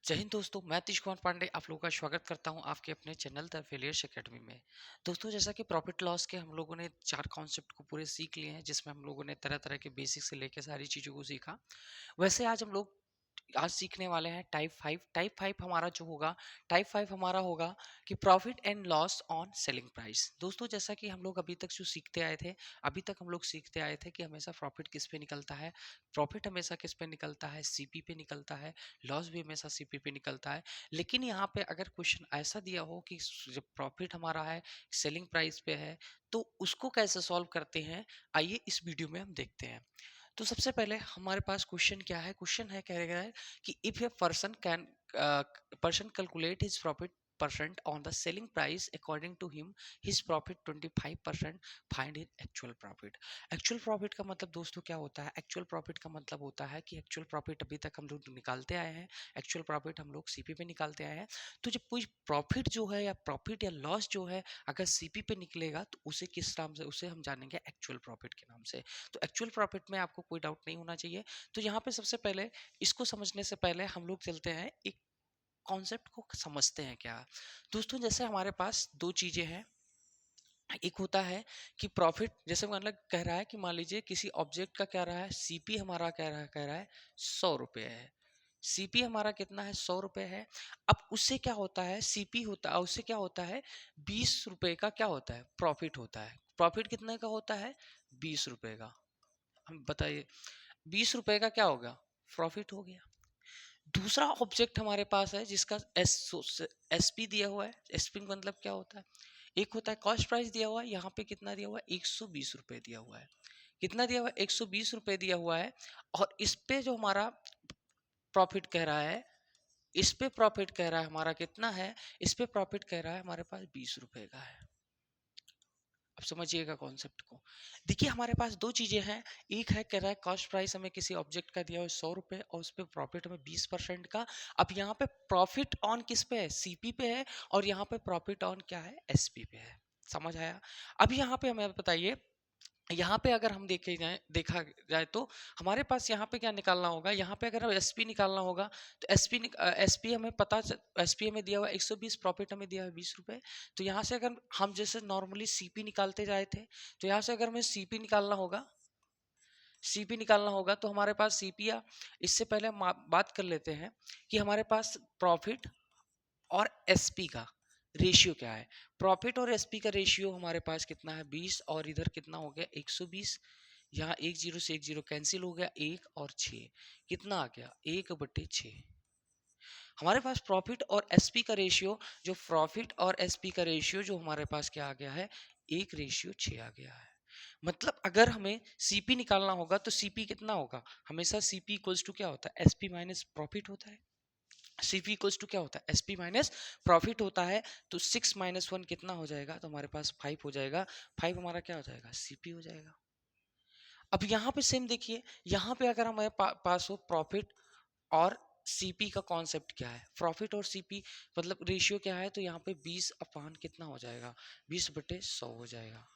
जय हिंद दोस्तों, मैं तीश कुमार पांडे आप लोगों का स्वागत करता हूं आपके अपने चैनल द फेलियर्स एकेडमी में। दोस्तों, जैसा कि प्रॉफिट लॉस के हम लोगों ने 4 कॉन्सेप्ट को पूरे सीख लिए हैं, जिसमें हम लोगों ने तरह-तरह के बेसिक से लेके सारी चीज़ों को सीखा। वैसे आज सीखने वाले हैं टाइप 5। टाइप 5 हमारा होगा कि profit and loss on selling price. दोस्तों, जैसा कि हम लोग अभी तक हम लोग सीखते आए थे कि हमेशा प्रॉफिट किस पे निकलता है, प्रॉफिट हमेशा किस पे निकलता है, सीपी पे निकलता है, लॉस भी हमेशा सीपी पे निकलता है। लेकिन यहाँ पे अगर क्वेश्चन ऐसा दिया हो कि जब प्रॉफिट हमारा है, सेलिंग प्राइस पे है, तो उसको कैसे सॉल्व करते हैं, आइए इस वीडियो में हम देखते हैं। तो सबसे पहले हमारे पास क्वेश्चन क्या है, क्वेश्चन है कह रहा है कि if a person calculate his profit percent on the selling price according to him his profit 25%, find his actual profit. Actual profit का मतलब दोस्तों क्या होता है? एक्चुअल प्रॉफिट का मतलब होता है कि एक्चुअल प्रॉफिट अभी तक हम लोग निकालते आए हैं, एक्चुअल प्रॉफिट हम लोग सीपी पे निकालते आए हैं। तो जब कोई प्रॉफिट जो है या प्रॉफिट या लॉस जो है अगर सीपी पे निकलेगा तो उसे किस नाम से उसे हम जानेंगे? एक्चुअल प्रॉफिट के नाम से। तो एक्चुअल प्रॉफिट में आपको कोई डाउट नहीं होना चाहिए। तो यहाँ पे सबसे पहले इसको समझने से पहले हम लोग चलते हैं एक कॉन्सेप्ट को समझते हैं क्या। दोस्तों, जैसे हमारे पास दो चीजें हैं। एक होता है कि प्रॉफिट, जैसे मतलब कह रहा है कि मान लीजिए किसी ऑब्जेक्ट का क्या रहा है, सीपी हमारा कह रहा है 100 रुपये है। सीपी हमारा कितना है? 100 रुपये है। अब उससे क्या होता है, सीपी होता है, उससे क्या होता है, 20 रुपये का क्या होता है? प्रॉफिट होता है। प्रॉफिट कितने का होता है? 20 रुपये का। हम बताइए, 20 रुपए का क्या होगा? प्रॉफिट हो गया। दूसरा ऑब्जेक्ट हमारे पास है जिसका एसपी दिया हुआ है। एसपी मतलब क्या होता है? एक होता है कॉस्ट प्राइस दिया हुआ है, यहाँ पे कितना दिया हुआ है? 120 रुपए दिया हुआ है। कितना दिया हुआ है? 120 रुपए दिया हुआ है। और इस पे जो हमारा प्रॉफिट कह रहा है, इस पे प्रॉफिट कह रहा है हमारा कितना है? इस पे प्रॉफिट कह रहा है हमारे पास 20 रुपए का है। अब समझिएगा कॉन्सेप्ट को। देखिए, हमारे पास दो चीजें हैं। एक है कह रहा है कॉस्ट प्राइस हमें किसी ऑब्जेक्ट का दिया हुआ 100 रुपए और उस पर प्रॉफिट हमें 20% का। अब यहाँ पे प्रॉफिट ऑन किस पे है? सीपी पे है। और यहाँ पे प्रॉफिट ऑन क्या है? एसपी पे है। समझ आया? अब यहाँ पे हमें बताइए, यहाँ पे अगर हम देखा जाए तो हमारे पास यहाँ पे क्या निकालना होगा? यहाँ पे अगर एसपी निकालना होगा तो एसपी हमें एसपी हमें दिया हुआ 120, प्रॉफिट हमें दिया हुआ 20 रुपए। तो यहाँ से अगर हम जैसे नॉर्मली सीपी निकालते जाए थे, तो यहाँ से अगर हमें सीपी निकालना होगा तो हमारे पास सीपी या इससे पहले हम बात कर लेते हैं कि हमारे पास प्रॉफिट और एसपी का रेशियो क्या है। प्रॉफिट और एसपी का रेशियो हमारे पास कितना है? 20। और इधर कितना हो गया? 120। यहाँ एक जीरो से एक जीरो कैंसिल हो गया, 1 और 6 कितना आ गया? 1/6। हमारे पास प्रॉफिट और एसपी का रेशियो, जो हमारे पास क्या आ गया है? 1:6 आ गया है। मतलब अगर हमें सीपी निकालना होगा तो सीपी कितना होगा? हमेशा सीपी इक्वल्स टू क्या होता है? एसपी माइनस प्रॉफिट होता है। सीपी इक्वल्स टू क्या होता है? एसपी माइनस प्रॉफिट होता है। तो 6 - 1 कितना हो जाएगा? तो हमारे पास 5 हो जाएगा। 5 हमारा क्या हो जाएगा? सीपी हो जाएगा। अब यहाँ पे सेम देखिए, यहाँ पे अगर हमारे पास हो प्रॉफिट और सीपी का कॉन्सेप्ट क्या है, प्रॉफिट और सीपी मतलब रेशियो क्या है, तो यहाँ पे 20 अपान कितना हो जाएगा? 20/100 हो जाएगा।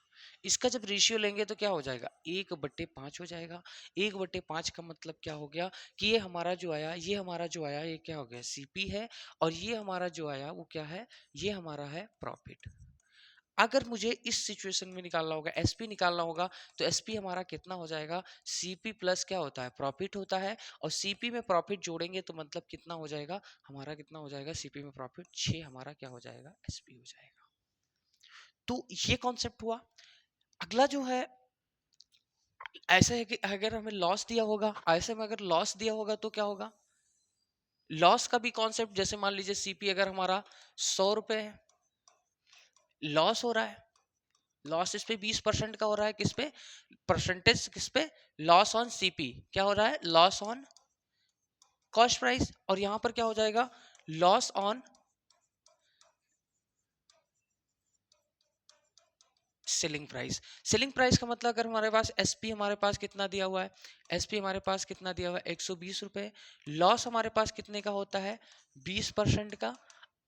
इसका जब रेशियो लेंगे तो क्या हो जाएगा? 1/5 हो जाएगा। 1/5 का मतलब क्या हो गया कि ये हमारा जो आया, ये क्या हो गया? सीपी है। और ये हमारा जो आया वो क्या है? ये हमारा है प्रॉफिट। अगर मुझे इस सिचुएशन में निकालना होगा, एसपी निकालना होगा, तो एसपी हमारा कितना हो जाएगा? सीपी प्लस क्या होता है? प्रॉफिट होता है। और सीपी में प्रॉफिट जोड़ेंगे तो मतलब कितना हो जाएगा हमारा? कितना हो जाएगा? सीपी में प्रॉफिट 6 हमारा क्या हो जाएगा? एसपी हो जाएगा। तो ये कॉन्सेप्ट हुआ। अगला जो है, ऐसे है कि अगर हमें लॉस दिया होगा, ऐसे में अगर लॉस दिया होगा तो क्या होगा? लॉस का भी कॉन्सेप्ट, जैसे मान लीजिए सीपी अगर हमारा 100 रुपए है, लॉस हो रहा है, लॉस इस पे 20% का हो रहा है। किस पे? परसेंटेज किस पे? Loss on CP. क्या हो रहा है? Loss on cost price. और यहां पर क्या हो जाएगा? Loss on selling price. Selling price का मतलब अगर हमारे पास एसपी हमारे पास कितना दिया हुआ है? एसपी हमारे पास कितना दिया हुआ है? 120 रुपए। लॉस हमारे पास कितने का होता है? 20% का।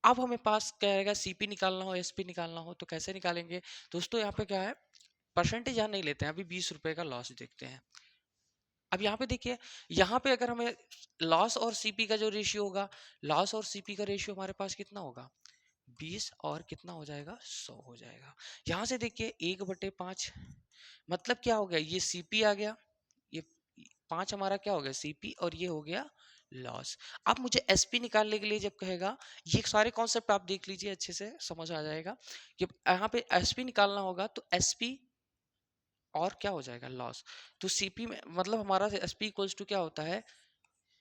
अब हमें पास क्या रहेगा? सीपी निकालना हो, एसपी निकालना हो, तो कैसे निकालेंगे? दोस्तों, यहाँ पे क्या है, परसेंटेज यहाँ नहीं लेते हैं, अभी 20 रुपए का लॉस देखते हैं। अब यहाँ पे देखिए, यहाँ पे अगर हमें लॉस और सीपी का जो रेशियो होगा, लॉस और सीपी का रेशियो हमारे पास कितना होगा, 20 और कितना हो जाएगा, 100 हो जाएगा। यहाँ से देखिए 1/5 मतलब क्या हो गया, ये सीपी आ गया, ये 5 हमारा क्या हो गया, सीपी, और ये हो गया लॉस। अब मुझे एसपी निकालने के लिए जब कहेगा, ये सारे कॉन्सेप्ट आप देख लीजिए, अच्छे से समझ आ जाएगा कि यहाँ पे एसपी निकालना होगा तो एसपी और क्या हो जाएगा, लॉस। तो सीपी में मतलब हमारा एसपी इक्वल्स टू क्या होता है,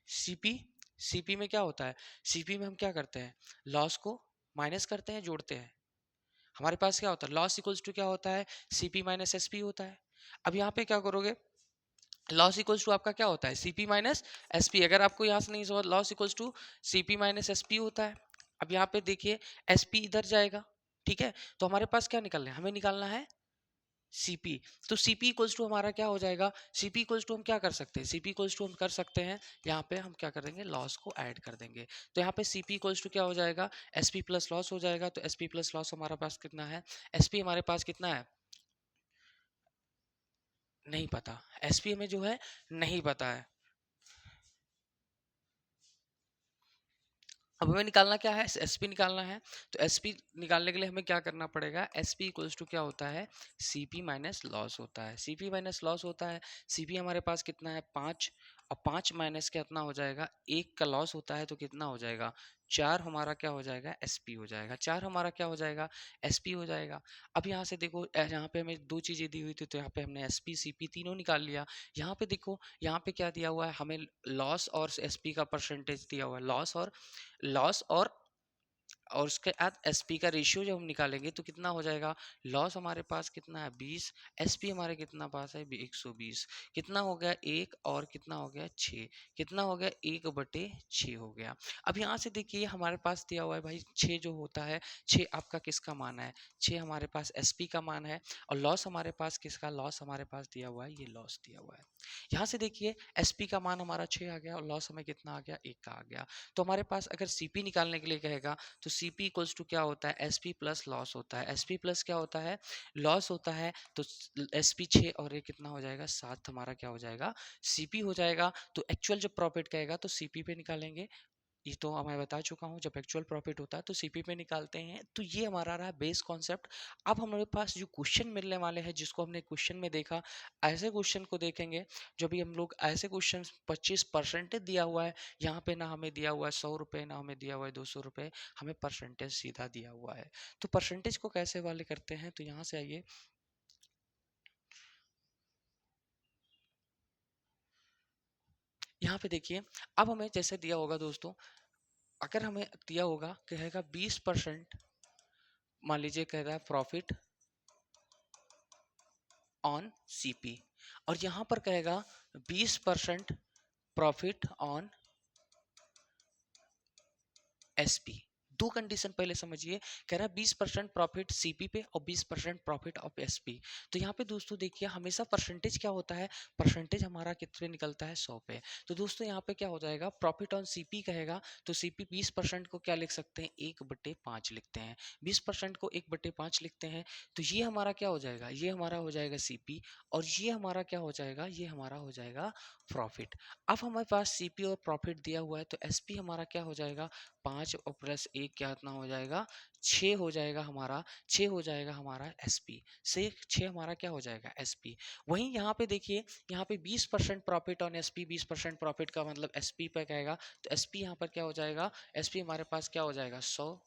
सीपी। सीपी में क्या होता है, सीपी में हम क्या करते हैं, लॉस को माइनस करते हैं, जोड़ते हैं। हमारे पास क्या होता है, लॉस इक्वल्स टू क्या होता है, सीपी माइनस एसपी होता है। अब यहाँ पे क्या करोगे, लॉस इक्वल्स टू आपका क्या होता है, सीपी माइनस एसपी। अगर आपको यहाँ से नहीं समझ, loss equals to CP minus SP होता है। अब यहाँ पे देखिए एसपी इधर जाएगा, ठीक है, तो हमारे पास क्या निकलना है, हमें निकालना है सीपी। तो सीपी इक्वल्स टू हमारा क्या हो जाएगा, सीपी इक्वल्स टू हम क्या कर सकते हैं, सीपी इक्वल्स टू हम कर सकते हैं, यहाँ पे हम क्या कर देंगे, लॉस को ऐड कर देंगे। तो यहाँ पे सीपी इक्वल्स टू क्या हो जाएगा, एसपी प्लस लॉस हो जाएगा। तो एसपी प्लस लॉस हमारे पास कितना है, एसपी हमारे पास कितना है, नहीं पता, एसपी हमें जो है नहीं पता है। अब हमें निकालना क्या है, एसपी निकालना है। तो एसपी निकालने के लिए हमें क्या करना पड़ेगा, एसपी इक्वल्स टू क्या होता है, सीपी माइनस लॉस होता है, सीपी माइनस लॉस होता है। सीपी हमारे पास कितना है, 5, और 5 माइनस कितना हो जाएगा, 1 का लॉस होता है तो कितना हो जाएगा, 4 हमारा क्या हो जाएगा, एसपी हो जाएगा, 4 हमारा क्या हो जाएगा, एसपी हो जाएगा। अब यहाँ से देखो, यहाँ पे हमें दो चीजें दी हुई थी, तो यहाँ पे हमने एसपी सीपी तीनों निकाल लिया। यहाँ पे देखो, यहाँ पे क्या दिया हुआ है, हमें लॉस और एसपी का परसेंटेज दिया हुआ है, लॉस और उसके बाद एसपी का रेशियो जब हम निकालेंगे तो कितना हो जाएगा, लॉस हमारे पास कितना है 20, एसपी हमारे कितना पास है 120, कितना हो गया 1 और कितना हो गया 6, कितना हो गया 1/6 हो गया। अब यहाँ से देखिए हमारे पास दिया हुआ है भाई 6 जो होता है, 6 आपका किसका मान है, 6 हमारे पास एसपी का मान है, और लॉस हमारे पास किसका, लॉस हमारे पास दिया हुआ है, ये लॉस दिया हुआ है। यहाँ से देखिए एसपी का मान हमारा 6 आ गया और लॉस हमें कितना आ गया, 1 का आ गया। तो हमारे पास अगर सीपी निकालने के लिए कहेगा तो सीपी इक्वल्स टू क्या होता है, एसपी प्लस लॉस होता है, एसपी प्लस क्या होता है, लॉस होता है। तो एसपी 6 और ये कितना हो जाएगा, 7 हमारा क्या हो जाएगा, सीपी हो जाएगा। तो एक्चुअल जब प्रॉफिट कहेगा तो सीपी पे निकालेंगे, ये तो मैं बता चुका हूँ, जब एक्चुअल प्रॉफिट होता है तो सीपी पे निकालते हैं। तो ये हमारा रहा बेस कॉन्सेप्ट। अब हमारे पास जो क्वेश्चन मिलने वाले हैं, जिसको हमने क्वेश्चन में देखा, ऐसे क्वेश्चन को देखेंगे जो भी हम लोग ऐसे क्वेश्चन 25% दिया हुआ है, यहाँ पे ना हमें दिया हुआ है 100 रुपये, ना हमें दिया हुआ है 200 रुपये, हमें परसेंटेज सीधा दिया हुआ है। तो परसेंटेज को कैसे वाले करते हैं, तो यहाँ से आइए, यहाँ पे देखिए, अब हमें जैसे दिया होगा दोस्तों, अगर हमें दिया होगा कहेगा 20%, मान लीजिए कह रहा है प्रॉफिट ऑन सीपी, और यहां पर कहेगा 20% प्रॉफिट ऑन एसपी। दो कंडीशन पहले समझिए, कह रहा है 20% प्रॉफिट सीपी पे और 20% प्रॉफिट ऑफ एसपी। तो यहाँ पे दोस्तों देखिए, हमेशा परसेंटेज क्या होता है, परसेंटेज हमारा कितने निकलता है, 100 पे। तो दोस्तों यहाँ पे क्या हो जाएगा, प्रॉफिट ऑन सीपी कहेगा तो सीपी 20% को क्या लिख सकते हैं, 1/5 लिखते हैं, 20% को 1/5 लिखते हैं। तो ये हमारा क्या हो जाएगा, ये हमारा हो जाएगा सीपी, और ये हमारा क्या हो जाएगा, ये हमारा हो जाएगा प्रॉफिट। अब हमारे पास सीपी और प्रॉफिट दिया हुआ है, तो एसपी हमारा क्या हो जाएगा, 5 और प्लस 1 कितना हो जाएगा, 6 हो जाएगा हमारा, 6 हो जाएगा हमारा एसपी से, 6 हमारा क्या हो जाएगा एसपी। वहीं यहाँ पे देखिए, यहाँ पे 20% प्रॉफिट ऑन एसपी, 20% प्रॉफिट का मतलब एसपी पे कहेगा, तो एसपी यहाँ पर क्या हो जाएगा, एसपी हमारे पास क्या हो जाएगा, 100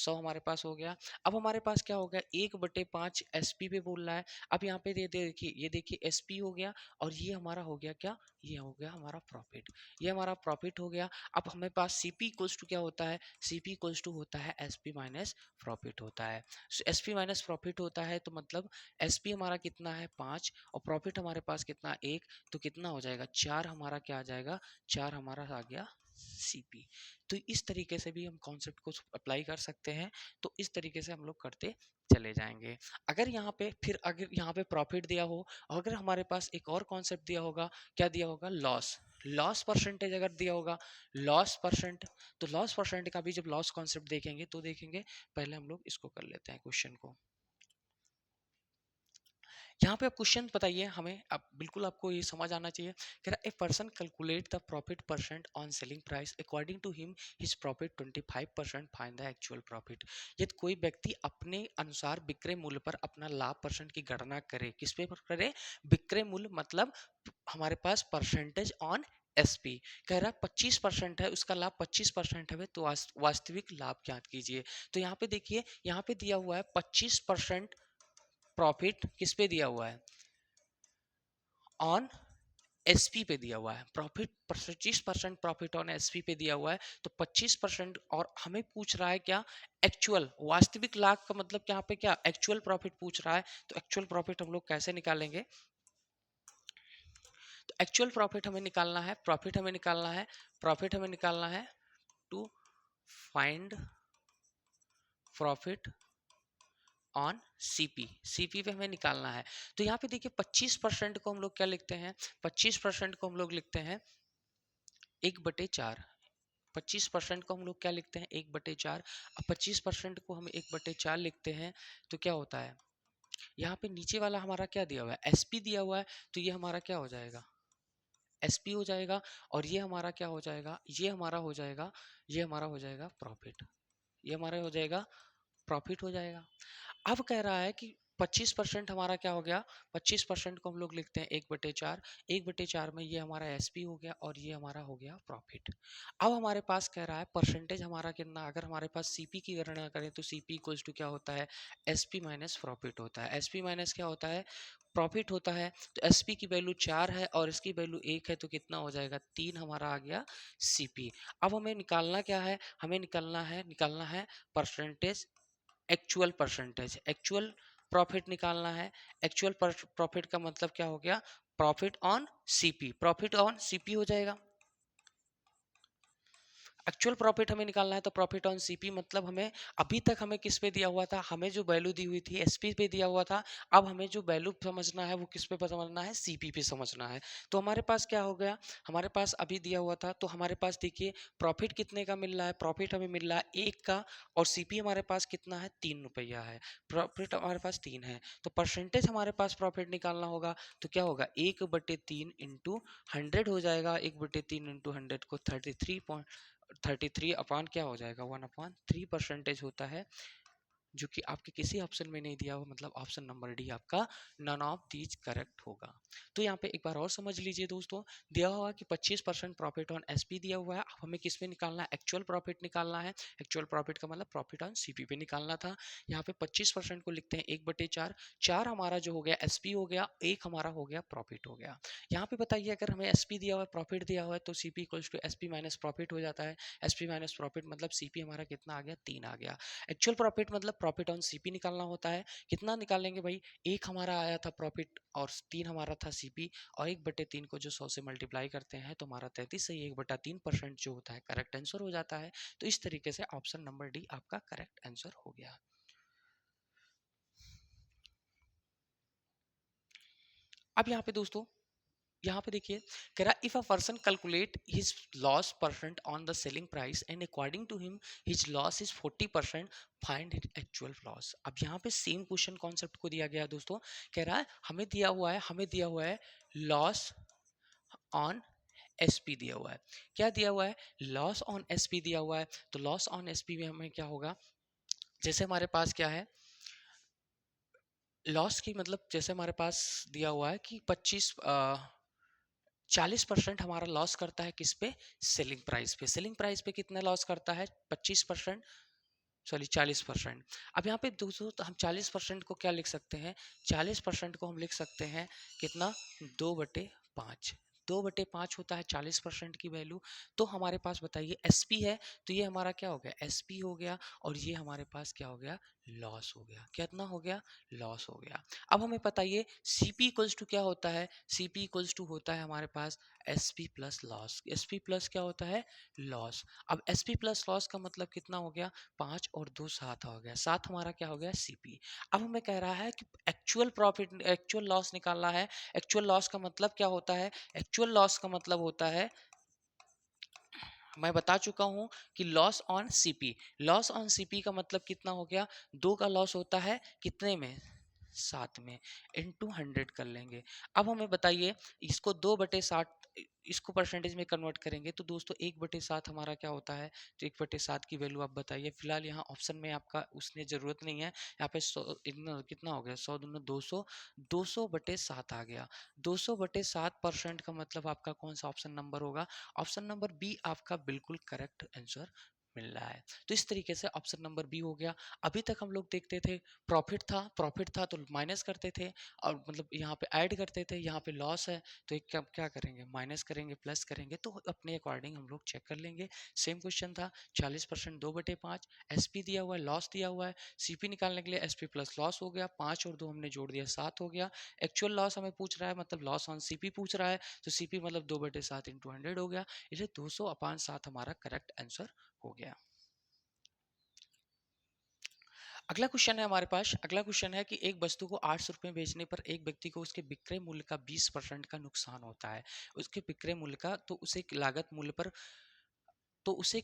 हमारे पास हो गया। अब हमारे पास क्या हो गया, 1/5 एसपी पे बोल रहा है। अब यहाँ पे देखिए, ये देखिए एसपी हो गया, और ये हमारा हो गया क्या, ये हो गया हमारा प्रॉफिट, ये हमारा प्रॉफिट हो गया। अब हमारे पास सीपी इक्वल्स टू क्या होता है, सीपी इक्वल्स टू होता है एसपी माइनस प्रॉफिट होता है। एसपी माइनस प्रॉफिट होता है, तो मतलब एसपी हमारा कितना है 5, और प्रॉफिट हमारे पास कितना 1, तो कितना हो जाएगा 4, हमारा क्या आ जाएगा, 4 हमारा आ गया सीपी। तो इस तरीके से भी हम कॉन्सेप्ट को अप्लाई कर सकते हैं। तो इस तरीके से हम लोग करते चले जाएंगे। अगर यहाँ पे फिर अगर यहाँ पे प्रॉफिट दिया हो, और अगर हमारे पास एक और कॉन्सेप्ट दिया होगा, क्या दिया होगा, लॉस, लॉस परसेंटेज अगर दिया होगा, लॉस परसेंट, तो लॉस परसेंट का भी जब लॉस कॉन्सेप्ट देखेंगे तो देखेंगे, पहले हम लोग इसको कर लेते हैं क्वेश्चन को। यहाँ पे आप क्वेश्चन बताइए हमें, अब बिल्कुल आपको ये समझ आना चाहिए। कह रहा a person calculate the profit percent on selling price according to him his profit 25%, find the actual profit. यदि कोई व्यक्ति अपने अनुसार विक्रय मूल्य पर अपना लाभ परसेंट की गणना करे, किस पे करे? विक्रय मूल्य मतलब हमारे पास परसेंटेज ऑन एसपी। कह रहा है 25% है, उसका लाभ 25% है, तो वास्तविक लाभ ज्ञात कीजिए। तो यहाँ पे देखिए, यहाँ पे दिया हुआ है 25% प्रॉफिट, किस पे दिया हुआ है? ऑन एसपी पे दिया हुआ है। प्रॉफिट 25% प्रॉफिट ऑन एसपी पे दिया हुआ है, तो 25%, और हमें पूछ रहा है क्या? एक्चुअल, वास्तविक लाभ का मतलब यहाँ पे क्या? एक्चुअल प्रॉफिट पूछ रहा है। तो एक्चुअल प्रॉफिट हम लोग कैसे निकालेंगे? तो एक्चुअल प्रॉफिट हमें निकालना है, प्रॉफिट हमें निकालना है to find profit on CP. CP पे हमें निकालना है। तो यहाँ पे देखिए 25% को हम लोग क्या लिखते हैं? 25% को हम लोग लिखते हैं 1/4। 25% को हम लोग क्या लिखते हैं? 1/4। अब 25% को हम 1/4 लिखते हैं तो क्या होता है? यहाँ पे नीचे वाला हमारा क्या दिया हुआ है? एसपी दिया हुआ है, तो ये हमारा क्या हो जाएगा? एसपी हो जाएगा। और ये हमारा क्या हो जाएगा? ये हमारा हो जाएगा प्रॉफिट। ये हमारा हो जाएगा प्रॉफिट हो जाएगा। अब कह रहा है कि 25% हमारा क्या हो गया? 25% को हम लोग लिखते हैं 1/4। 1/4 में ये हमारा एसपी हो गया और ये हमारा हो गया प्रॉफिट। अब हमारे पास कह रहा है परसेंटेज हमारा कितना? अगर हमारे पास सीपी की गणना करें तो सीपी इक्वल्स टू क्या होता है? एसपी माइनस प्रॉफिट होता है। एसपी माइनस क्या होता है? प्रॉफिट होता है। तो एसपी की वैल्यू 4 है और इसकी वैल्यू 1 है, तो कितना हो जाएगा? 3 हमारा आ गया सीपी। अब हमें निकालना क्या है? हमें निकालना है percentage, actual percentage, actual profit निकालना है। एक्चुअल प्रॉफिट का मतलब क्या हो गया? Profit on CP. Profit on CP हो जाएगा। एक्चुअल प्रॉफिट हमें निकालना है, तो प्रॉफिट ऑन सीपी मतलब हमें अभी तक हमें किस पे दिया हुआ था? हमें जो वैल्यू दी हुई थी एसपी पे दिया हुआ था। अब हमें जो वैल्यू समझना है वो किस पे समझना है? सीपी पे समझना है। तो हमारे पास क्या हो गया? हमारे पास अभी दिया हुआ था, तो हमारे पास देखिए प्रॉफिट कितने का मिल रहा है? प्रॉफिट हमें मिल रहा है 1 का, और सीपी हमारे पास कितना है? 3 रुपया है। प्रॉफिट हमारे पास 3 है, तो परसेंटेज हमारे पास प्रॉफिट निकालना होगा। तो क्या होगा? 1/3 इंटू 100 हो जाएगा। 1/3 इंटू 100 को 33 अपॉन क्या हो जाएगा? 1/3% होता है, जो कि आपके किसी ऑप्शन में नहीं दिया हुआ, मतलब ऑप्शन नंबर डी आपका नन ऑफ दीज करेक्ट होगा। तो यहाँ पे एक बार और समझ लीजिए दोस्तों, दिया हुआ कि 25% प्रॉफिट ऑन एसपी दिया हुआ है। अब हमें किस में निकालना है? एक्चुअल प्रॉफिट निकालना है। एक्चुअल प्रॉफिट का मतलब प्रॉफिट ऑन सीपी पे निकालना था। यहाँ पे 25% को लिखते हैं 1/4। 4 हमारा जो हो गया एसपी हो गया, 1 हमारा हो गया प्रॉफिट हो गया। यहाँ पे बताइए, अगर हमें एसपी दिया हुआ है, प्रॉफिट दिया हुआ है, तो CP equals to SP minus profit हो जाता है। एसपी माइनस प्रॉफिट मतलब सीपी हमारा कितना आ गया? 3 आ गया। एक्चुअल प्रॉफिट मतलब प्रॉफिट ऑन सीपी निकालना होता है। कितना निकालेंगे भाई? 1 हमारा आया था प्रॉफिट और 3 हमारा था सीपी, और 1/3 को जो 100 से मल्टीप्लाई करते हैं तो हमारा 33 से 1/3% जो होता है करेक्ट आंसर हो जाता है। तो इस तरीके से ऑप्शन नंबर डी आपका करेक्ट आंसर हो गया। अब यहाँ पे दोस्तों, यहाँ पे देखिए, कह रहा if a person calculate his loss percent on the selling price and according to him his loss is 40%, find his actual loss. अब यहाँ पे सेम क्वेश्चन कॉन्सेप्ट को दिया गया है दोस्तों। कह रहा है हमें दिया हुआ है लॉस ऑन एसपी दिया हुआ है। क्या दिया हुआ है? लॉस ऑन एसपी दिया हुआ है। तो लॉस ऑन एसपी में हमें क्या होगा? जैसे हमारे पास क्या है लॉस की, मतलब जैसे हमारे पास दिया हुआ है कि 40% हमारा लॉस करता है किस पे? सेलिंग प्राइस पे। सेलिंग प्राइस पे कितना लॉस करता है? 25%, सॉरी 40%। अब यहाँ पे दोस्तों तो हम 40% को क्या लिख सकते हैं? 40% को हम लिख सकते हैं कितना? 2/5। 2/5 होता है 40% की वैल्यू। तो हमारे पास बताइए एसपी है, तो ये हमारा क्या हो गया? एसपी हो गया, और ये हमारे पास क्या हो गया? लॉस हो गया। कितना हो गया? लॉस हो गया। अब हमें बताइए सीपी इक्वल्स टू क्या होता है? सीपी इक्वल्स टू होता है हमारे पास SP plus loss. SP plus क्या होता है? लॉस। अब एसपी प्लस लॉस का मतलब कितना हो गया? 5 और 2 7 हो गया। 7 हमारा क्या हो गया? सीपी। अब हमें कह रहा है कि एक्चुअल लॉस निकालना है। एक्चुअल लॉस का मतलब क्या होता है? एक्चुअल लॉस का मतलब होता है, मैं बता चुका हूं कि loss on CP. Loss on CP का मतलब कितना हो गया? 2 का लॉस होता है कितने में? 7 में इंटू 100 कर लेंगे। अब हमें बताइए इसको 2/7 इसको परसेंटेज में कन्वर्ट करेंगे तो दोस्तों 1/7 हमारा क्या होता है, तो 1/7 की वैल्यू आप बताइए। फिलहाल यहाँ ऑप्शन में आपका उसने जरूरत नहीं है, यहाँ पे 100 कितना हो गया, 100 दूना 200, 200/7 आ गया। 200/7% का मतलब आपका कौन सा ऑप्शन नंबर होगा, ऑप्शन नंबर बी आपका बिल्कुल करेक्ट आंसर मिल रहा है। तो इस तरीके से ऑप्शन नंबर बी हो गया। अभी तक हम लोग देखते थे प्रॉफिट था तो माइनस करते थे, और मतलब यहाँ पे ऐड करते थे, यहाँ पे लॉस है तो एक क्या क्या करेंगे, माइनस करेंगे प्लस करेंगे, तो अपने अकॉर्डिंग हम लोग चेक कर लेंगे। सेम क्वेश्चन था 40% 2/5, एसपी दिया हुआ है, लॉस दिया हुआ है, सीपी निकालने के लिए एसपी प्लस लॉस हो गया, 5 और 2 हमने जोड़ दिया 7 हो गया। एक्चुअल लॉस हमें पूछ रहा है, मतलब लॉस ऑन सीपी पूछ रहा है, तो सीपी मतलब 2/7 इंटू 100 हो गया, इसलिए 200/7 हमारा करेक्ट आंसर हो गया। अगला क्वेश्चन है हमारे पास, अगला क्वेश्चन है कि एक वस्तु को 800 रुपये बेचने पर एक व्यक्ति को उसके विक्रय मूल्य का 20% का नुकसान होता है। उसके विक्रय मूल्य का, तो उसे लागत मूल्य पर, तो उसे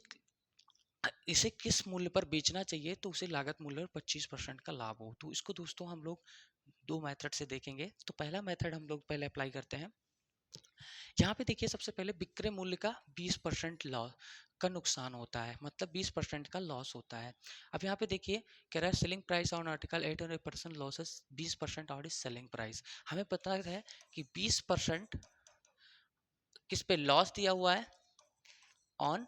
इसे किस मूल्य पर बेचना चाहिए तो उसे लागत मूल्य पर 25% का लाभ हो। तो इसको दोस्तों हम लोग दो मेथड से देखेंगे। तो पहला मेथड हम लोग पहले अप्लाई करते हैं। यहाँ पे देखिए सबसे पहले विक्रय मूल्य का 20% लॉस का नुकसान होता है, मतलब 20% का लॉस होता है। अब यहाँ पे देखिए कह रहा है selling price on article 800% losses 20% out is selling price. हमें पता है कि 20% किस पे लॉस दिया हुआ है, ऑन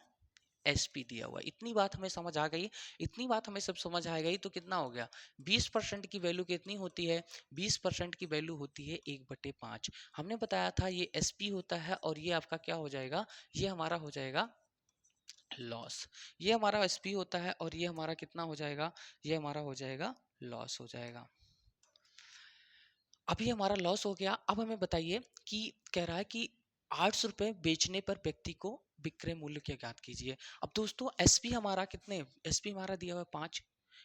एसपी दिया हुआ है। इतनी बात हमें समझ आ गई, इतनी बात हमें सब समझ आ गई तो कितना हो गया, 20% की वैल्यू कितनी होती है, 20% की वैल्यू होती है 1/5। हमने बताया था ये एसपी होता है और ये आपका क्या हो जाएगा, ये हमारा हो जाएगा लॉस। ये हमारा एसपी होता है और ये हमारा कितना हो जाएगा, ये हमारा हो जाएगा लॉस हो जाएगा। अभी हमारा लॉस हो गया। अब हमें बताइए कि कह रहा है कि 800 रुपये बेचने पर व्यक्ति को विक्रय मूल्य क्या ज्ञात कीजिए। अब दोस्तों एसपी हमारा कितने, एसपी हमारा दिया हुआ है 5,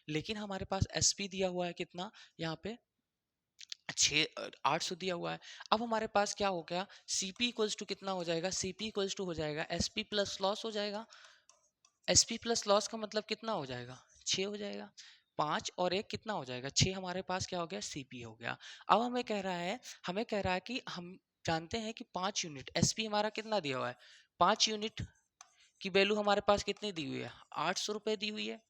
लेकिन हमारे पास एसपी दिया हुआ है कितना, यहाँ पे 800 दिया हुआ है। अब हमारे पास क्या हो गया, सीपी इक्वल्स टू कितना हो जाएगा, सीपी इक्वल्स टू हो जाएगा एसपी प्लस लॉस हो जाएगा। एसपी प्लस लॉस का मतलब कितना हो जाएगा, 6 हो जाएगा। 5 और 1 कितना हो जाएगा, 6 हमारे पास क्या हो गया, सीपी हो गया। अब हमें कह रहा है, हमें कह रहा है कि हम जानते हैं कि 5 यूनिट एसपी हमारा कितना दिया हुआ है, 5 यूनिट की वैल्यू हमारे पास कितनी दी हुई है, 800 रुपए दी हुई है।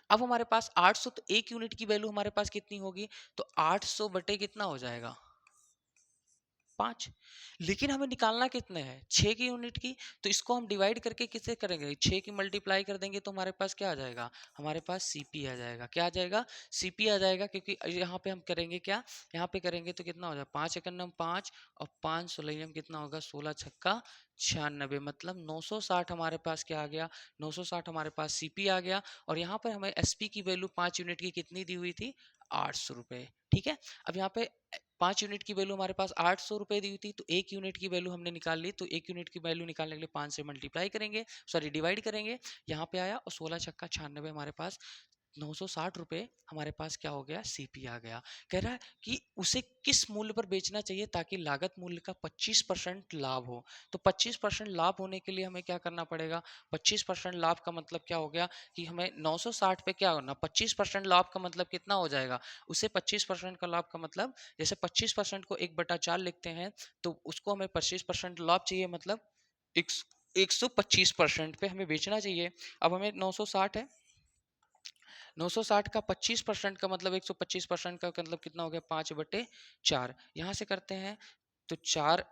अब हमारे पास 800, तो 1 यूनिट की वैल्यू हमारे पास कितनी होगी, तो 800 बटे कितना हो जाएगा, 5। लेकिन हमें निकालना कितने हैं, 6 की यूनिट की। तो इसको हम डिवाइड करके किससे करेंगे, 6 की मल्टीप्लाई कर देंगे तो हमारे पास क्या आ जाएगा, हमारे पास सीपी आ जाएगा। क्या आ जाएगा, सीपी आ जाएगा, क्योंकि यहाँ पे हम करेंगे क्या, यहाँ पे करेंगे तो कितना हो जाएगा, 5 एकम 5 और 5 सोलह कितना होगा, 16 छक्का 96, मतलब 960 हमारे पास क्या आ गया, 960 हमारे पास सीपी आ गया। और यहाँ पर हमें एसपी की वैल्यू 5 यूनिट की कितनी दी हुई थी, 800 रुपये। ठीक है, अब यहाँ पे 5 यूनिट की वैल्यू हमारे पास 800 रुपए दी हुई थी, तो 1 यूनिट की वैल्यू हमने निकाल ली। तो 1 यूनिट की वैल्यू निकालने के लिए 5 से मल्टीप्लाई करेंगे, सॉरी डिवाइड करेंगे, यहाँ पे आया और 16 छक्का 96 हमारे पास 960 रुपए हमारे पास क्या हो गया, सीपी आ गया। कह रहा है कि उसे किस मूल्य पर बेचना चाहिए ताकि लागत मूल्य का 25% लाभ हो। तो 25% लाभ होने के लिए हमें क्या करना पड़ेगा, 25% लाभ का मतलब क्या हो गया कि हमें 960 पे क्या होना, 25% लाभ का मतलब कितना हो जाएगा, उसे 25% का लाभ का मतलब, जैसे 25% को 1/4 लिखते हैं, तो उसको हमें 25% लाभ चाहिए, मतलब 125% पे हमें बेचना चाहिए। अब हमें 960 है, 960 का 25% का मतलब 125% का मतलब कितना हो गया, 5/4। यहाँ से करते हैं तो 4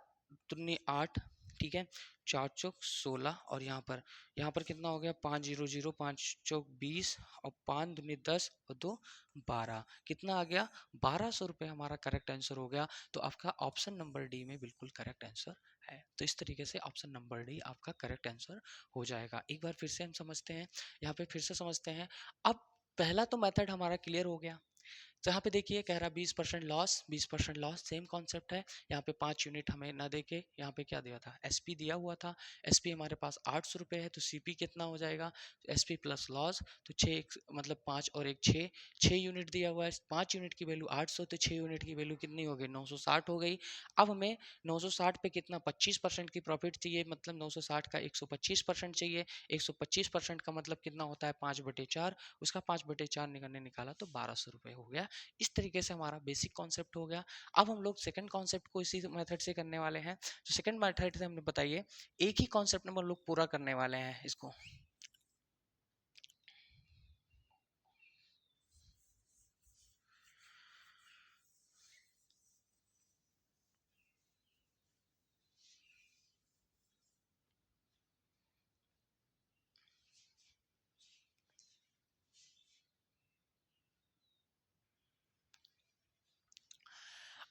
दूनी 8, ठीक है, 4 चौक 16 और यहाँ पर कितना हो गया, 5 0 0, 5 चौक 20 और 5 दूनी 10 और 2 12, कितना आ गया, 1200 रुपये हमारा करेक्ट आंसर हो गया। तो आपका ऑप्शन नंबर डी में बिल्कुल करेक्ट आंसर है। तो इस तरीके से ऑप्शन नंबर डी आपका करेक्ट आंसर हो जाएगा। एक बार फिर से हम समझते हैं, यहाँ पे फिर से समझते हैं। अब पहला तो मेथड हमारा क्लियर हो गया। तो यहाँ पे देखिए कह रहा 20% लॉस, 20% लॉस सेम कॉन्सेप्ट है। यहाँ पे 5 यूनिट हमें ना देके यहाँ पे क्या दिया था, एसपी दिया हुआ था। एसपी हमारे पास 800 रुपये है, तो सीपी कितना हो जाएगा, एसपी प्लस लॉस, तो 6 मतलब 5 और 1 6, 6 यूनिट दिया हुआ है, 5 यूनिट की वैल्यू 800, तो 6 यूनिट की वैल्यू कितनी हो गई, 960 हो गई। अब हमें 960 पे कितना 25% की प्रॉफिट चाहिए, मतलब 960 का 125% चाहिए। 125% का मतलब कितना होता है, 5/4, उसका 5/4 निकाला तो 1200 रुपये हो गया इस तरीके से हमारा बेसिक कॉन्सेप्ट हो गया। अब हम लोग सेकंड कॉन्सेप्ट को इसी मेथड से करने वाले हैं। तो सेकंड मेथड से हमने बताइए, एक ही कॉन्सेप्ट में हम लोग पूरा करने वाले हैं इसको।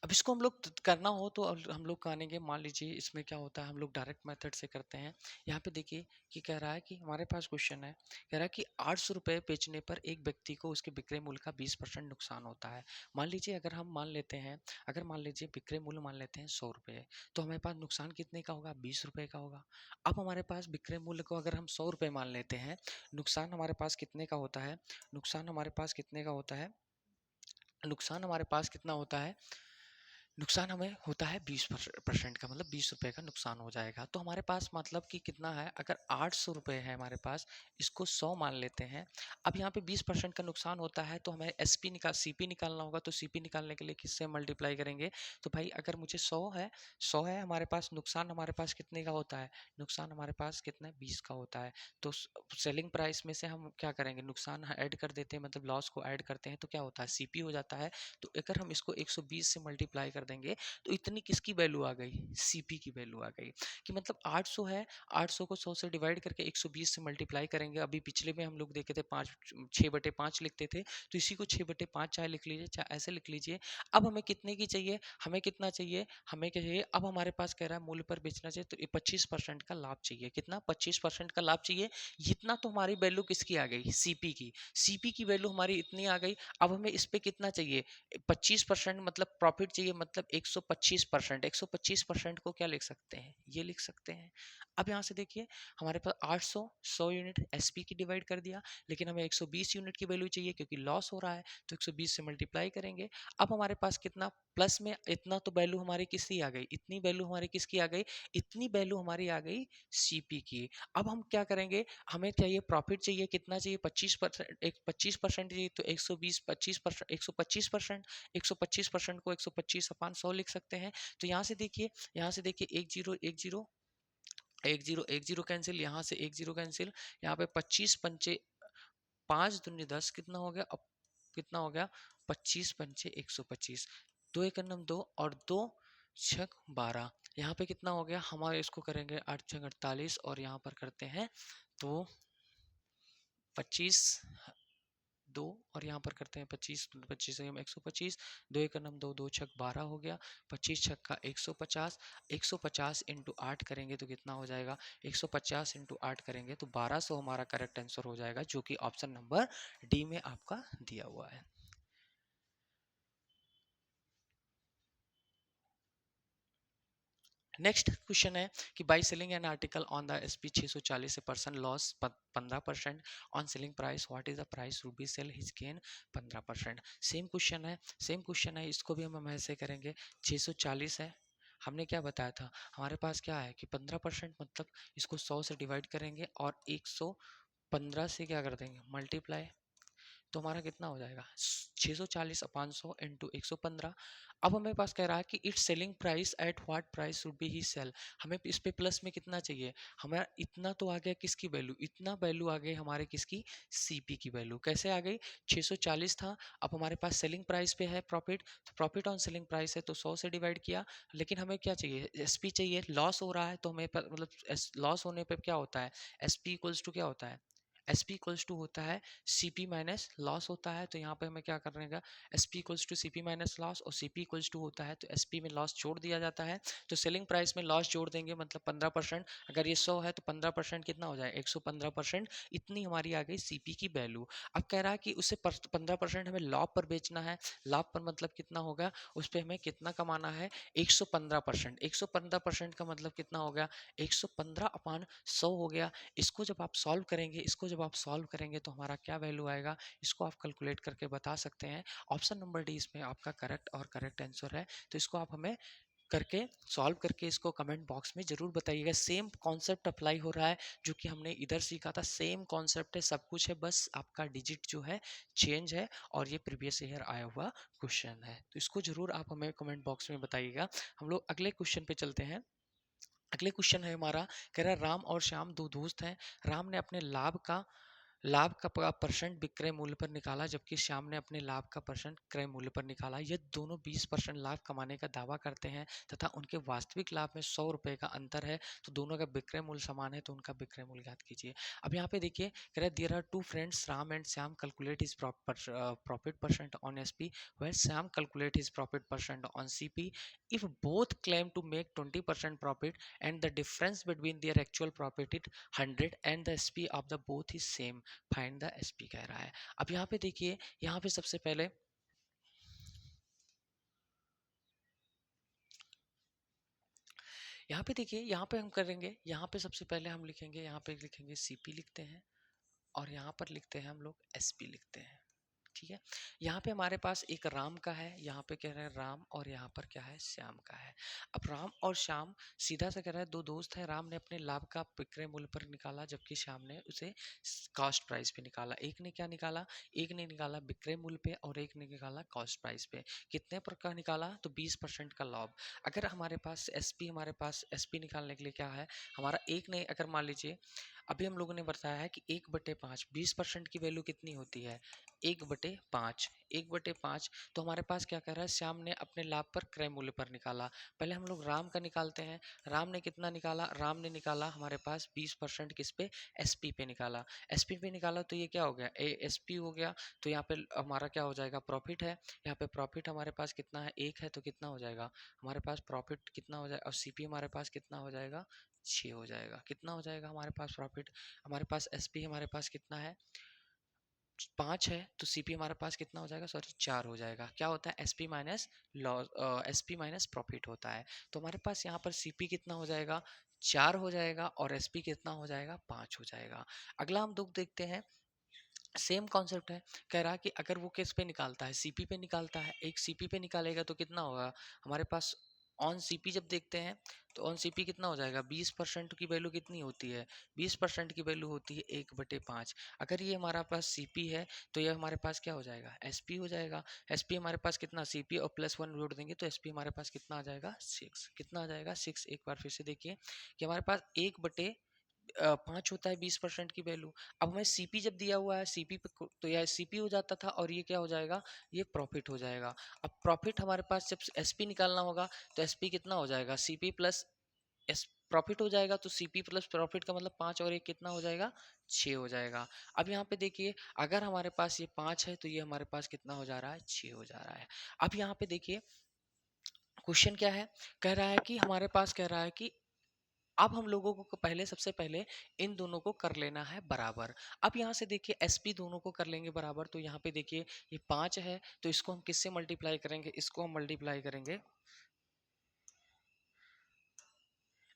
अब इसको हम लोग करना हो तो हम लोग करेंगे। मान लीजिए इसमें क्या होता है, हम लोग डायरेक्ट मेथड से करते हैं। यहाँ पे देखिए कि कह रहा है कि हमारे पास क्वेश्चन है, कह रहा है कि 800 रुपये बेचने पर एक व्यक्ति को उसके विक्रय मूल्य का 20% नुकसान होता है। मान लीजिए अगर हम मान लेते हैं, अगर मान लीजिए विक्रय मूल्य मान लेते हैं 100 रुपये, तो हमारे पास नुकसान कितने का होगा, 20 रुपये का होगा। अब हमारे पास विक्रय मूल्य को अगर हम 100 रुपये मान लेते हैं, नुकसान हमारे पास कितने का होता है, नुकसान हमारे पास कितने का होता है, नुकसान हमारे पास कितना होता है, नुकसान हमें होता है 20% का, मतलब 20 रुपये का नुकसान हो जाएगा। तो हमारे पास मतलब कि कितना है, अगर 800 रुपये है हमारे पास, इसको 100 मान लेते हैं। अब यहाँ पे 20% का नुकसान होता है तो हमें सीपी निकालना होगा। तो सीपी निकालने के लिए किससे मल्टीप्लाई करेंगे, तो भाई अगर मुझे 100 है हमारे पास, नुकसान हमारे पास कितने का होता है, नुकसान हमारे पास कितना 20 का होता है। तो सेलिंग प्राइस में से हम क्या करेंगे, नुकसान ऐड कर देते हैं, मतलब लॉस को ऐड करते हैं, तो क्या होता है, सीपी हो जाता है। तो अगर हम इसको 120 से मल्टीप्लाई कर देंगे तो इतनी किसकी वैल्यू आ गई, सीपी की वैल्यू आ गई। कि मतलब 800 है, 800 को 100 से डिवाइड करके 120 से मल्टीप्लाई करेंगे। अभी पिछले में हम लोग देखे थे 6/5 लिखते थे, तो इसी को 6/5 चाहे लिख लीजिए चाहे ऐसे लिख लीजिए। अब हमें कितने की चाहिए, हमें कितना चाहिए, हमें क्या चाहिए, अब हमारे पास कह रहा है मूल्य पर बेचना चाहिए, तो 25% का लाभ चाहिए। कितना, 25% का लाभ चाहिए। इतना तो हमारी वैल्यू किसकी आ गई, सीपी की। सीपी की वैल्यू हमारी इतनी आ गई। अब हमें इस पे कितना चाहिए, 25% मतलब प्रॉफिट चाहिए, मतलब 125%। 125% को क्या लिख सकते हैं, ये लिख सकते हैं। अब यहाँ से देखिए हमारे पास 800 100 यूनिट एसपी की डिवाइड कर दिया, लेकिन हमें 120 यूनिट की वैल्यू चाहिए क्योंकि लॉस हो रहा है, तो 120 से मल्टीप्लाई करेंगे। अब हमारे पास कितना, प्लस में इतना तो वैल्यू हमारी किसकी आ गई, इतनी वैल्यू हमारी किसकी आ गई, इतनी वैल्यू हमारी आ गई सीपी की। अब हम क्या करेंगे, हमें चाहिए प्रॉफिट चाहिए, कितना चाहिए, 25%, 25% चाहिए। तो 120 25%, 125%, 125% को 125/100 लिख सकते हैं। तो यहाँ से देखिए, यहाँ से देखिए, एक जीरो एक जीरो एक जीरो एक जीरो कैंसिल, यहाँ से एक जीरो कैंसिल, यहाँ पे 25 पंचे 5 दूनी 10, कितना हो गया, अब कितना हो गया, 25 पंचे 125, 2 1 9 2 और 2 6 12। यहाँ पे कितना हो गया हमारे, इसको करेंगे 8 6 48 और यहाँ पर करते हैं तो 25 2 और यहाँ पर करते हैं 25, 25 से हम 125, 2 1 9 2, 2 6 12 हो गया, 25 6 150, 150 इंटू 8 करेंगे तो कितना हो जाएगा, 150 इंटू 8 करेंगे तो 1200 हमारा करेक्ट आंसर हो जाएगा, जो कि ऑप्शन नंबर डी में आपका दिया हुआ है। नेक्स्ट क्वेश्चन है कि by selling an article on the SP 640 से person loss 15%, on selling price what is the price Ruby sell his gain 15%। Same question है, सेम क्वेश्चन है, इसको भी हम ऐसे करेंगे। 640 है, हमने क्या बताया था, हमारे पास क्या है कि 15%, मतलब इसको 100 से डिवाइड करेंगे और 115 से क्या कर देंगे मल्टीप्लाई, तो हमारा कितना हो जाएगा 640/100 इंटू 115। अब हमें पास कह रहा है कि it's selling price at what price would be he sell. हमें इस पे प्लस में कितना चाहिए, हमारा इतना तो आ गया किसकी वैल्यू, इतना वैल्यू आ गई हमारे किसकी, सीपी की वैल्यू। कैसे आ गई, 640 था, अब हमारे पास सेलिंग प्राइस पे है प्रॉफिट, तो प्रॉफिट ऑन सेलिंग प्राइस है तो 100 से डिवाइड किया। लेकिन हमें क्या चाहिए, एसपी चाहिए, लॉस हो रहा है तो हमें मतलब लॉस होने पे क्या होता है, एसपी इक्वल्स टू क्या होता है, एस पी इक्वल्स टू होता है सी पी माइनस लॉस होता है। तो यहाँ पे हमें क्या करने का, S P equals to C P minus loss, और सी पी इक्वल्स टू होता है तो एस पी में लॉस जोड़ दिया जाता है। तो सेलिंग प्राइस में लॉस जोड़ देंगे, मतलब 15%, अगर ये 100 है तो 15% कितना हो जाए 115%, इतनी हमारी आ गई सी पी की वैल्यू। अब कह रहा है कि उससे 15% हमें लाभ पर बेचना है, लाभ पर मतलब कितना होगा, उस पर हमें कितना कमाना है 115%। 115% का मतलब कितना हो गया 115/100 हो गया। इसको जब आप सॉल्व करेंगे, इसको जब आप सॉल्व करेंगे तो हमारा क्या वैल्यू आएगा, इसको आप कैलकुलेट करके बता सकते हैं। ऑप्शन नंबर डी इसमें आपका करेक्ट और करेक्ट आंसर है। तो इसको आप हमें करके सॉल्व करके इसको कमेंट बॉक्स में ज़रूर बताइएगा। सेम कॉन्सेप्ट अप्लाई हो रहा है जो कि हमने इधर सीखा था, सेम कॉन्सेप्ट है, सब कुछ है, बस आपका डिजिट जो है चेंज है और ये प्रीवियस ईयर आया हुआ क्वेश्चन है। तो इसको ज़रूर आप हमें कमेंट बॉक्स में बताइएगा। हम लोग अगले क्वेश्चन पे चलते हैं। अगले क्वेश्चन है हमारा, कह रहा है राम और श्याम दो दोस्त हैं। राम ने अपने लाभ का परसेंट विक्रय मूल्य पर निकाला, जबकि श्याम ने अपने लाभ का परसेंट क्रय मूल्य पर निकाला। ये दोनों 20% लाभ कमाने का दावा करते हैं तथा उनके वास्तविक लाभ में 100 रुपए का अंतर है। तो दोनों का विक्रय मूल्य समान है, तो उनका विक्रय मूल्य ज्ञात कीजिए। अब यहाँ पे देखिए, कह रहा है there are two friends Ram and Shyam calculate his profit percent on SP, where Shyam calculate his profit percent on CP. If both claim to make 20% profit and the difference between their actual profit is 100 and the SP of the both is same, find the SP कह रहा है। अब यहाँ पे देखिए, यहाँ पे सबसे पहले यहाँ पे देखिए, यहाँ पे हम करेंगे, यहाँ पे सबसे पहले हम लिखेंगे, यहाँ पे लिखेंगे CP लिखते हैं और यहाँ पर लिखते हैं हम लोग SP लिखते हैं। ठीक है, यहाँ पे हमारे पास एक राम का है, यहाँ पे कह रहे हैं राम, और यहाँ पर क्या है, श्याम का है। अब राम और श्याम सीधा सा कह रहा है दो दोस्त हैं। राम ने अपने लाभ का विक्रय मूल्य पर निकाला, जबकि श्याम ने उसे कॉस्ट प्राइस पे निकाला। एक ने क्या निकाला, एक ने निकाला विक्रय मूल्य पे और एक ने निकाला कॉस्ट प्राइस पे। कितने पर का निकाला, तो 20% का लाभ। अगर हमारे पास एसपी निकालने के लिए क्या है, हमारा एक ने, अगर मान लीजिए अभी हम लोगों ने बताया है कि 1/5, 20% की वैल्यू कितनी होती है, 1/5, 1/5। तो हमारे पास क्या कर रहा है, श्याम ने अपने लाभ पर क्रय मूल्य पर निकाला। पहले हम लोग राम का निकालते हैं। राम ने कितना निकाला, राम ने निकाला हमारे पास 20% किस पे, एसपी पे निकाला। एसपी पे निकाला तो ये क्या हो गया, एसपी हो गया। तो यहाँ पे हमारा क्या हो जाएगा, प्रॉफिट है। यहाँ पे प्रॉफिट हमारे पास कितना है, 1 है, तो कितना हो जाएगा हमारे पास प्रॉफिट, कितना हो जाएगा, और सीपी हमारे पास कितना हो जाएगा, 6 हो जाएगा। कितना हो जाएगा हमारे पास प्रॉफिट, हमारे पास एसपी हमारे पास कितना है, 5 है, तो सीपी हमारे पास कितना हो जाएगा, सॉरी 4 हो जाएगा। क्या होता है, SP minus loss, SP minus profit होता है। तो हमारे पास यहाँ पर सीपी कितना हो जाएगा, 4 हो जाएगा, और एसपी कितना हो जाएगा, 5 हो जाएगा। अगला हम लोग देखते हैं, सेम कॉन्सेप्ट है। कह रहा है कि अगर वो किस पे निकालता है, सीपी पे निकालता है, एक सीपी पे निकालेगा तो कितना होगा हमारे पास, ऑन सीपी जब देखते हैं तो ऑन सीपी कितना हो जाएगा, 20% की वैल्यू कितनी होती है, 20% की वैल्यू होती है 1/5। अगर ये हमारा पास सीपी है तो ये हमारे पास क्या हो जाएगा, एसपी हो जाएगा। एसपी हमारे पास कितना, सीपी और +1 जोड़ देंगे तो एसपी हमारे पास कितना आ जाएगा, 6। कितना आ जाएगा, 6। एक बार फिर से देखिए कि हमारे पास 1/5 होता है 20% की वैल्यू। अब हमें सीपी जब दिया हुआ है, सीपी पे तो यह सीपी हो जाता था और ये क्या हो जाएगा, ये प्रॉफिट हो जाएगा। अब प्रॉफिट हमारे पास जब एसपी निकालना होगा तो एसपी कितना हो जाएगा, सीपी प्लस एस प्रॉफिट हो जाएगा। तो सीपी प्लस प्रॉफिट का मतलब 5 और 1 कितना हो जाएगा, 6 हो जाएगा। अब यहाँ पे देखिए, अगर हमारे पास ये 5 है तो ये हमारे पास कितना हो जा रहा है, 6 हो जा रहा है। अब यहाँ पे देखिए क्वेश्चन क्या है, कह रहा है कि हमारे पास कह रहा है कि अब हम लोगों को पहले, सबसे पहले इन दोनों को कर लेना है बराबर। अब यहाँ से देखिए एसपी दोनों को कर लेंगे बराबर। तो यहाँ पे देखिए ये 5 है, तो इसको हम किससे मल्टीप्लाई करेंगे, इसको हम मल्टीप्लाई करेंगे,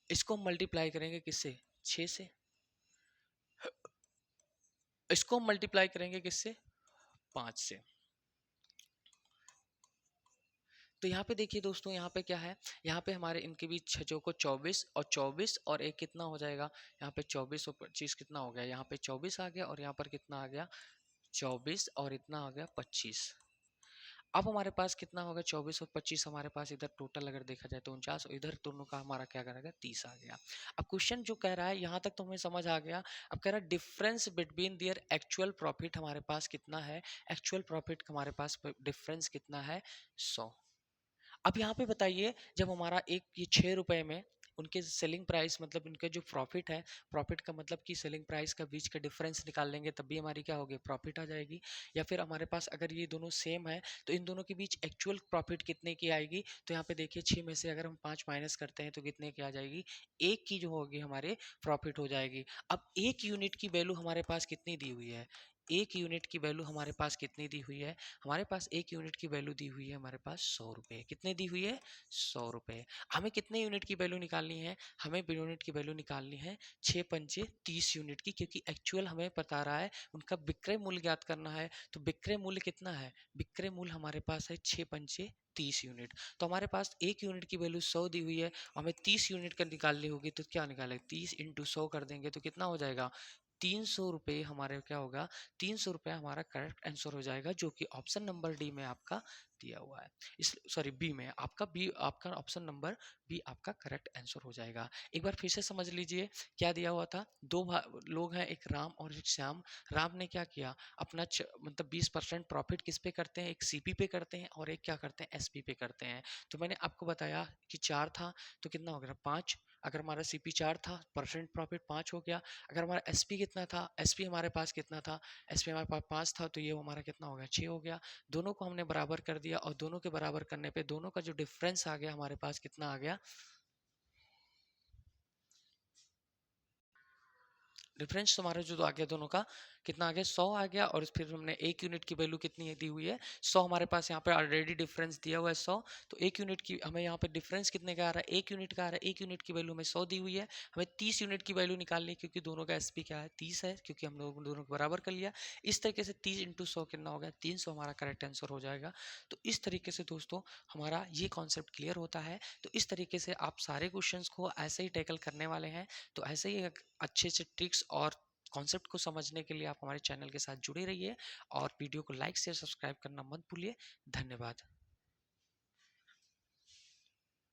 इसको हम मल्टीप्लाई करेंगे किससे, 6 से। इसको हम मल्टीप्लाई करेंगे किससे, 5 से। तो यहाँ पे देखिए दोस्तों, यहाँ पे क्या है, यहाँ पे हमारे इनके बीच छजों को 24 और 24 और एक कितना हो जाएगा, यहाँ पे 24 और 25 कितना हो गया, यहाँ पे 24 आ गया, और यहाँ पर कितना आ गया, 24 और इतना आ गया 25। अब हमारे पास कितना होगा, 24 और 25 हमारे पास इधर टोटल अगर देखा जाए तो 49, और इधर दोनों का हमारा क्या करेगा, 30 आ गया। अब क्वेश्चन जो कह रहा है यहाँ तक तो हमें समझ आ गया। अब कह रहा है difference between their actual profit हमारे पास कितना है, एक्चुअल प्रॉफिट हमारे पास डिफरेंस कितना है, 100। अब यहाँ पे बताइए, जब हमारा एक ये 6 रुपए में उनके सेलिंग प्राइस, मतलब उनके जो प्रॉफिट है, प्रॉफिट का मतलब कि सेलिंग प्राइस का बीच का डिफरेंस निकाल लेंगे तब भी हमारी क्या होगी, प्रॉफिट आ जाएगी। या फिर हमारे पास अगर ये दोनों सेम है तो इन दोनों के बीच एक्चुअल प्रॉफिट कितने की आएगी, तो यहाँ पे देखिए 6 में से अगर हम 5 माइनस करते हैं तो कितने की आ जाएगी, 1 की जो होगी हमारे प्रॉफिट हो जाएगी। अब 1 यूनिट की वैल्यू हमारे पास कितनी दी हुई है, एक यूनिट की वैल्यू हमारे पास कितनी दी हुई है? हमारे पास एक यूनिट की वैल्यू दी हुई है हमारे पास 100 रुपए। कितने दी हुई है? 100 रुपए। हमें कितने यूनिट की वैल्यू निकालनी है? हमें यूनिट की वैल्यू निकालनी है 6 पंचे 30 यूनिट की, क्योंकि एक्चुअल हमें बता रहा है उनका विक्रय मूल्य ज्ञात करना है। तो विक्रय मूल्य कितना है? विक्रय मूल्य हमारे पास है 6 पंचे 30 यूनिट। तो हमारे पास एक यूनिट की वैल्यू 100 दी हुई है, हमें 30 यूनिट का निकालनी होगी। तो क्या निकालेंगे? 30 इंटू 100 कर देंगे तो कितना हो जाएगा? 300 रुपये हमारे क्या होगा? 300 रुपये हमारा करेक्ट आंसर हो जाएगा, जो कि ऑप्शन नंबर डी में आपका दिया हुआ है। इस सॉरी बी में आपका, बी आपका ऑप्शन नंबर बी आपका करेक्ट आंसर हो जाएगा। एक बार फिर से समझ लीजिए क्या दिया हुआ था। दो लोग हैं, एक राम और एक श्याम। राम ने क्या किया? अपना मतलब 20% प्रॉफिट किस पे करते हैं? एक सीपी पे करते हैं और एक क्या करते हैं? एसपी पे करते हैं। तो मैंने आपको बताया कि 4 था तो कितना हो गया? 5। अगर हमारा सीपी 4 था, परसेंट प्रॉफिट 5 हो गया। अगर हमारा एसपी कितना था? एसपी हमारे पास कितना था? एसपी हमारे पास 5 था, तो ये हमारा कितना हो गया? 6 हो गया। दोनों को हमने बराबर कर दिया और दोनों के बराबर करने पे दोनों का जो डिफरेंस आ गया हमारे पास कितना आ गया? डिफरेंस हमारा जो आ गया दोनों का कितना आ गया? 100 आ गया। और फिर हमने एक यूनिट की वैल्यू कितनी दी हुई है? 100 हमारे पास यहाँ पे ऑलरेडी डिफरेंस दिया हुआ है 100। तो एक यूनिट की हमें यहाँ पे डिफरेंस कितने का आ रहा है? एक यूनिट का आ रहा है। एक यूनिट की वैल्यू हमें 100 दी हुई है। हमें 30 यूनिट की वैल्यू निकालनी है, क्योंकि दोनों का एसपी क्या है? 30 है, क्योंकि हम लोग दोनों को बराबर कर लिया। इस तरीके से 30 इंटू 100 कितना हो गया? 300 हमारा करेक्ट आंसर हो जाएगा। तो इस तरीके से दोस्तों हमारा ये कॉन्सेप्ट क्लियर होता है। तो इस तरीके से आप सारे क्वेश्चंस को ऐसे ही टैकल करने वाले हैं। तो ऐसे ही अच्छे से ट्रिक्स और कॉन्सेप्ट को समझने के लिए आप हमारे चैनल के साथ जुड़े रहिए और वीडियो को लाइक शेयर सब्सक्राइब करना मत भूलिए। धन्यवाद।